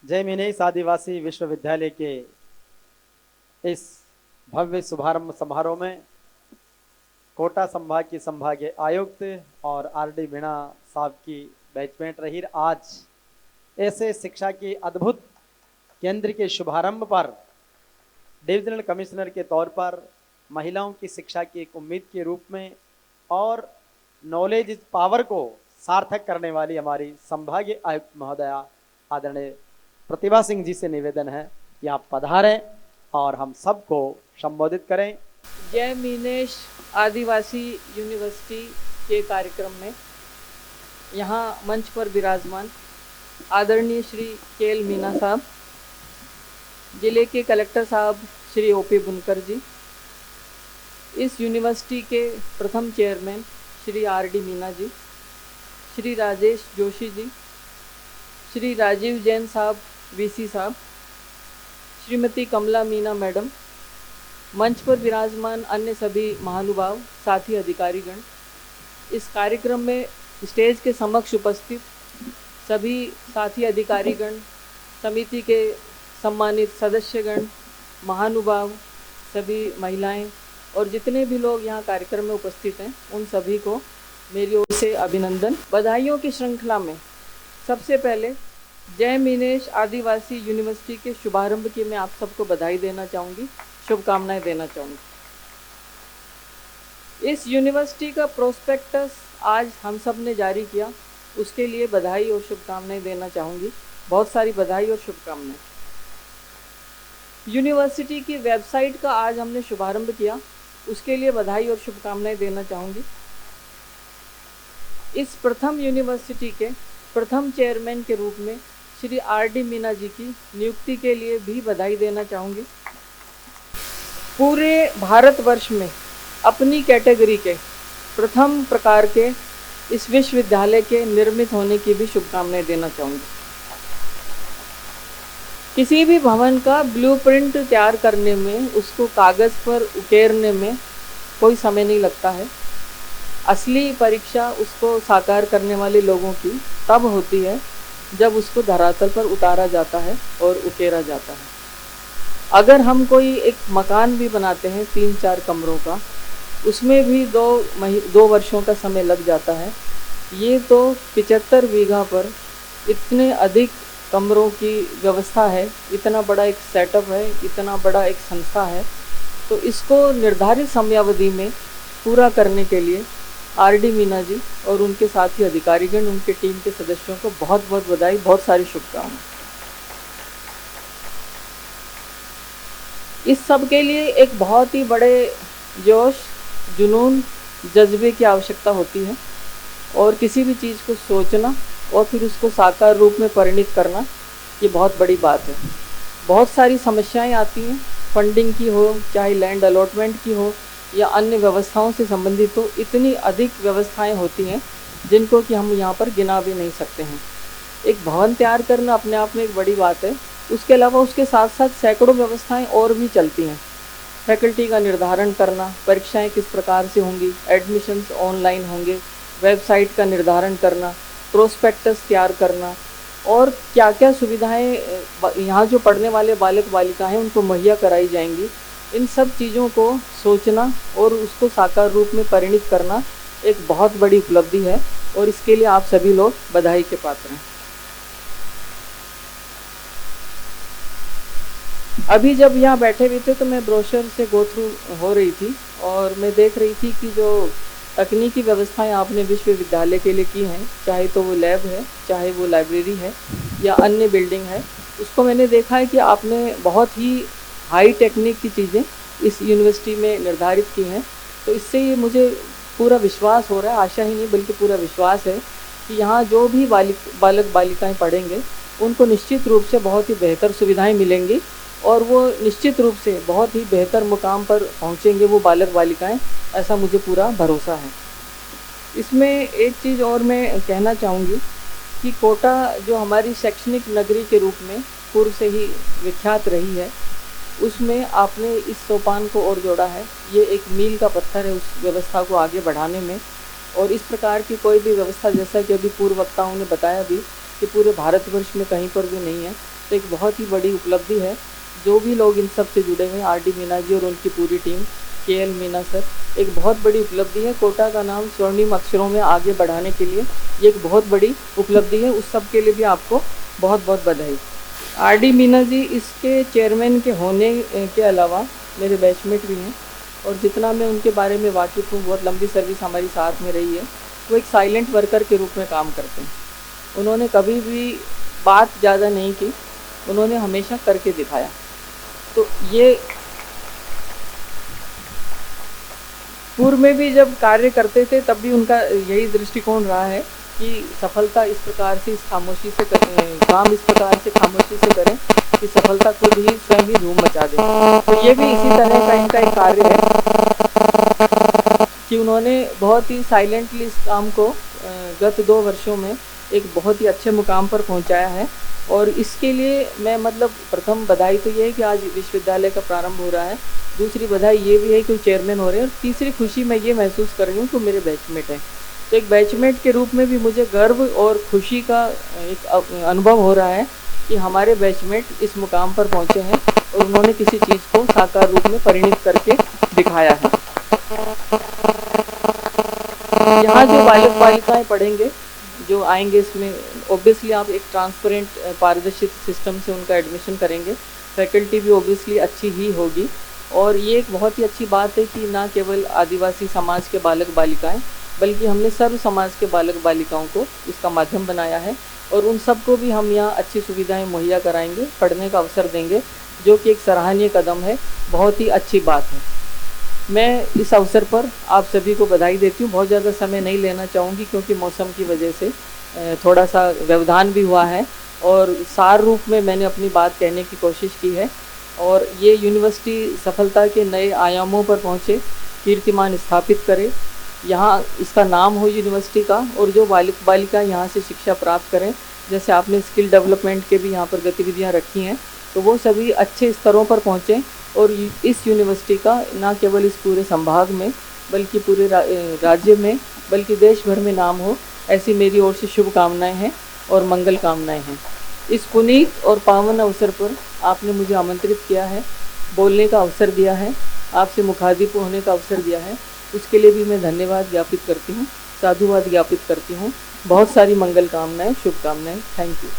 जय मिनेश आदिवासी विश्वविद्यालय के इस भव्य शुभारंभ समारोह में कोटा संभाग की संभागीय आयुक्त और आरडी मीणा साहब की बैचमेंट रही। आज ऐसे शिक्षा के अद्भुत केंद्र के शुभारंभ पर डिविजनल कमिश्नर के तौर पर महिलाओं की शिक्षा की एक उम्मीद के रूप में और नॉलेज इज पावर को सार्थक करने वाली हमारी संभागीय आयुक्त महोदया आदरणीय प्रतिभा सिंह जी से निवेदन है कि आप पधारें और हम सबको संबोधित करें। जय मीनेश आदिवासी यूनिवर्सिटी के कार्यक्रम में यहाँ मंच पर विराजमान आदरणीय श्री के.एल. मीणा साहब, जिले के कलेक्टर साहब श्री ओ.पी. बुनकर जी, इस यूनिवर्सिटी के प्रथम चेयरमैन श्री आर.डी. मीणा जी, श्री राजेश जोशी जी, श्री राजीव जैन साहब वीसी साहब, श्रीमती कमला मीणा मैडम, मंच पर विराजमान अन्य सभी महानुभाव, साथी अधिकारीगण, इस कार्यक्रम में स्टेज के समक्ष उपस्थित सभी साथी अधिकारीगण, समिति के सम्मानित सदस्यगण, महानुभाव, सभी महिलाएं और जितने भी लोग यहाँ कार्यक्रम में उपस्थित हैं, उन सभी को मेरी ओर से अभिनंदन। बधाइयों की श्रृंखला में सबसे पहले जय मीनेश आदिवासी यूनिवर्सिटी के शुभारंभ की मैं आप सबको बधाई देना चाहूँगी, शुभकामनाएं देना चाहूँगी। इस यूनिवर्सिटी का प्रोस्पेक्टस आज हम सब ने जारी किया, उसके लिए बधाई और शुभकामनाएं देना चाहूँगी। बहुत सारी बधाई और शुभकामनाएं। यूनिवर्सिटी की वेबसाइट का आज हमने शुभारंभ किया, उसके लिए बधाई और शुभकामनाएं देना चाहूँगी। इस प्रथम यूनिवर्सिटी के प्रथम चेयरमैन के रूप में श्री आर.डी. मीणा जी की नियुक्ति के लिए भी बधाई देना चाहूँगी। पूरे भारतवर्ष में अपनी कैटेगरी के प्रथम प्रकार के इस विश्वविद्यालय के निर्मित होने की भी शुभकामनाएं देना चाहूँगी। किसी भी भवन का ब्लूप्रिंट तैयार करने में, उसको कागज़ पर उकेरने में कोई समय नहीं लगता है। असली परीक्षा उसको साकार करने वाले लोगों की तब होती है जब उसको धरातल पर उतारा जाता है और उकेरा जाता है। अगर हम कोई एक मकान भी बनाते हैं 3-4 कमरों का, उसमें भी 2 वर्षों का समय लग जाता है। ये तो 75 बीघा पर इतने अधिक कमरों की व्यवस्था है, इतना बड़ा एक सेटअप है, इतना बड़ा एक संस्था है, तो इसको निर्धारित समयावधि में पूरा करने के लिए आर.डी. मीणा जी और उनके साथी अधिकारीगण, उनके टीम के सदस्यों को बहुत बहुत बधाई, बहुत सारी शुभकामनाएं। इस सब के लिए एक बहुत ही बड़े जोश, जुनून, जज्बे की आवश्यकता होती है और किसी भी चीज़ को सोचना और फिर उसको साकार रूप में परिणित करना, ये बहुत बड़ी बात है। बहुत सारी समस्याएं आती हैं, फंडिंग की हो, चाहे लैंड अलॉटमेंट की हो या अन्य व्यवस्थाओं से संबंधित हो, इतनी अधिक व्यवस्थाएं होती हैं जिनको कि हम यहाँ पर गिना भी नहीं सकते हैं। एक भवन तैयार करना अपने आप में एक बड़ी बात है, उसके अलावा उसके साथ साथ सैकड़ों व्यवस्थाएं और भी चलती हैं। फैकल्टी का निर्धारण करना, परीक्षाएं किस प्रकार से होंगी, एडमिशन्स ऑनलाइन होंगे, वेबसाइट का निर्धारण करना, प्रोस्पेक्टस तैयार करना और क्या क्या सुविधाएं यहाँ जो पढ़ने वाले बालक बालिका हैं उनको मुहैया कराई जाएंगी, इन सब चीज़ों को सोचना और उसको साकार रूप में परिणित करना एक बहुत बड़ी उपलब्धि है और इसके लिए आप सभी लोग बधाई के पात्र हैं। अभी जब यहाँ बैठे हुए थे तो मैं ब्रोशर से गो थ्रू हो रही थी और मैं देख रही थी कि जो तकनीकी व्यवस्थाएं आपने विश्वविद्यालय के लिए की हैं, चाहे तो वो लैब है, चाहे वो लाइब्रेरी है या अन्य बिल्डिंग है, उसको मैंने देखा है कि आपने बहुत ही हाई टेक्निक की चीज़ें इस यूनिवर्सिटी में निर्धारित की हैं। तो इससे ये मुझे पूरा विश्वास हो रहा है, आशा ही नहीं बल्कि पूरा विश्वास है कि यहाँ जो भी बालक बालिकाएँ पढ़ेंगे उनको निश्चित रूप से बहुत ही बेहतर सुविधाएँ मिलेंगी और वो निश्चित रूप से बहुत ही बेहतर मुकाम पर पहुँचेंगे वो बालक बालिकाएँ, ऐसा मुझे पूरा भरोसा है। इसमें एक चीज़ और मैं कहना चाहूँगी कि कोटा जो हमारी शैक्षणिक नगरी के रूप में पूर्व से ही विख्यात रही है, उसमें आपने इस सोपान को और जोड़ा है। ये एक मील का पत्थर है उस व्यवस्था को आगे बढ़ाने में और इस प्रकार की कोई भी व्यवस्था, जैसा कि अभी पूर्व वक्ताओं ने बताया भी, कि पूरे भारतवर्ष में कहीं पर भी नहीं है। तो एक बहुत ही बड़ी उपलब्धि है। जो भी लोग इन सब से जुड़े हुए हैं, आर डी मीना जी और उनकी पूरी टीम, के एल मीना सर, एक बहुत बड़ी उपलब्धि है। कोटा का नाम स्वर्णिम अक्षरों में आगे बढ़ाने के लिए ये एक बहुत बड़ी उपलब्धि है। उस सब के लिए भी आपको बहुत बहुत बधाई। आर डी मीना जी इसके चेयरमैन के होने के अलावा मेरे बैचमेट भी हैं, और जितना मैं उनके बारे में वाकिफ़ हूँ, बहुत लंबी सर्विस हमारी साथ में रही है। वो एक साइलेंट वर्कर के रूप में काम करते हैं। उन्होंने कभी भी बात ज़्यादा नहीं की, उन्होंने हमेशा करके दिखाया। तो ये पूर्व में भी जब कार्य करते थे तब भी उनका यही दृष्टिकोण रहा है कि सफलता इस प्रकार से, इस खामोशी से करें, काम इस प्रकार से खामोशी से करें कि सफलता खुद ही स्वयं ही धूम मचा दे। तो ये भी इसी तरह का इनका एक कार्य है कि उन्होंने बहुत ही साइलेंटली इस काम को गत 2 वर्षों में एक बहुत ही अच्छे मुकाम पर पहुंचाया है। और इसके लिए मैं प्रथम बधाई तो ये है कि आज विश्वविद्यालय का प्रारंभ हो रहा है। दूसरी बधाई ये भी है कि वो चेयरमैन हो रहे हैं। और तीसरी खुशी मैं ये महसूस कर रही हूँ कि मेरे बैचमेट हैं। तो एक बैचमेट के रूप में भी मुझे गर्व और खुशी का एक अनुभव हो रहा है कि हमारे बैचमेट इस मुकाम पर पहुँचे हैं और उन्होंने किसी चीज़ को साकार रूप में परिणित करके दिखाया है। यहाँ जो बालक बालिकाएँ पढ़ेंगे, जो आएंगे, इसमें ऑब्वियसली आप एक ट्रांसपेरेंट पारदर्शी सिस्टम से उनका एडमिशन करेंगे। फैकल्टी भी ऑब्वियसली अच्छी ही होगी। और ये एक बहुत ही अच्छी बात है कि ना केवल आदिवासी समाज के बालक बालिकाएं, बल्कि हमने सर्व समाज के बालक बालिकाओं को इसका माध्यम बनाया है। और उन सबको भी हम यहाँ अच्छी सुविधाएं मुहैया कराएंगे, पढ़ने का अवसर देंगे, जो कि एक सराहनीय कदम है, बहुत ही अच्छी बात है। मैं इस अवसर पर आप सभी को बधाई देती हूँ। बहुत ज़्यादा समय नहीं लेना चाहूँगी क्योंकि मौसम की वजह से थोड़ा सा व्यवधान भी हुआ है, और सार रूप में मैंने अपनी बात कहने की कोशिश की है। और ये यूनिवर्सिटी सफलता के नए आयामों पर पहुँचे, कीर्तिमान स्थापित करे, यहाँ इसका नाम हो यूनिवर्सिटी का, और जो बालक बालिका यहाँ से शिक्षा प्राप्त करें, जैसे आपने स्किल डेवलपमेंट के भी यहाँ पर गतिविधियाँ रखी हैं, तो वो सभी अच्छे स्तरों पर पहुँचें। और इस यूनिवर्सिटी का ना केवल इस पूरे संभाग में, बल्कि पूरे राज्य में, बल्कि देश भर में नाम हो, ऐसी मेरी ओर से शुभकामनाएं हैं और मंगल कामनाएं हैं। इस पुनीत और पावन अवसर पर आपने मुझे आमंत्रित किया है, बोलने का अवसर दिया है, आपसे मुखातिब होने का अवसर दिया है, उसके लिए भी मैं धन्यवाद ज्ञापित करती हूँ, साधुवाद ज्ञापित करती हूँ। बहुत सारी मंगल कामनाएं, शुभकामनाएं। Thank you.